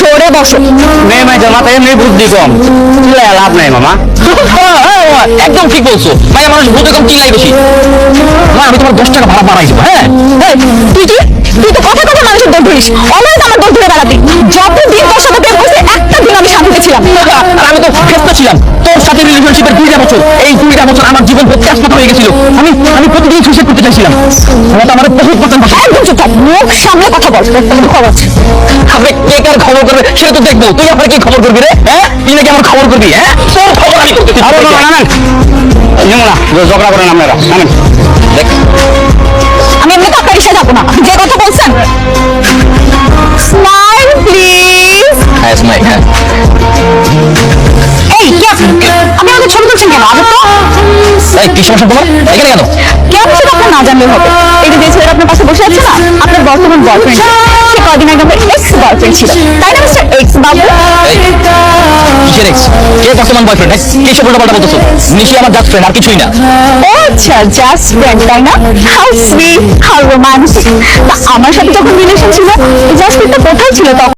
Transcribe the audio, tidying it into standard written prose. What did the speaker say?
সরে বসো। মেয়ে মাইজের মাথায় এমনি বুদ্ধি কম, চিল্লায় লাভ নাই মামা। একদম ঠিক বলছো, মাইয়া মানুষ বুদ্ধি কম, চিল্লাই বেশি। মা আমি তোমার 10 টাকা ভাড়া বাড়াই দেবো। হ্যাঁ এই, তুই তো কথা কথা মানুষের দোষ ধরিস, অলওয়েজ আমার দোষ ধরে বেড়াতি। যতদিন তোর সাথে প্রেম করছি একটা দিন আমি শান্তিতে ছিলাম না। আর আমি তো ব্যস্ত ছিলাম তোর সাথে রিলেশনশিপের 2টা বছর। এই 2টা বছর আমার জীবন প্রত্যাশাত হয়ে গেছিল। আমি প্রতিদিন সুইসাইড করতে চাইছিলাম। আমার তো আমার বহুত পছন্দ। একদম চুপ থাক, মুখ সামলে কথা বল। একটা খবর আছে। আপনি কে কার খবর করবে সেটা তো দেখবো। তুই আমার কি খবর করবি রে? হ্যাঁ তুই নাকি আমার খবর করবি? হ্যাঁ তোর খবর আমি করতে চাই। না ঝগড়া করেন আপনারা, জানেন দেখ আমি এমনি আপনার ইসে যাবো না, যে কথা বলছেন। Smile please. হ্যাঁ স্মাইল। হ্যাঁ এই কি আপনি আমাকে ছবি তুলছেন কেন? আগে তো এই কি সমস্যা তোমার? এখানে কেন? কেন সেটা আপনার না জানলে হবে। এই যে ছেলেটা আপনার পাশে বসে আছে না, আপনার বর্তমান বয়ফ্রেন্ড। সে কদিন আগে আপনার এক্স বয়ফ্রেন্ড ছিল, তাই না মিস্টার এক্স বাবু? কিসের এক্স? কে বর্তমান বয়ফ্রেন্ড? কি সব উল্টাপাল্টা বলতেছো? নিশি আমার জাস্ট ফ্রেন্ড, আর কিছুই না। ও আচ্ছা, জাস্ট ফ্রেন্ড তাই না? How sweet, how romantic. তা আমার সাথে যখন রিলেশন ছিল, জাস্ট ফ্রেন্ডটা কোথায় ছিল তখন?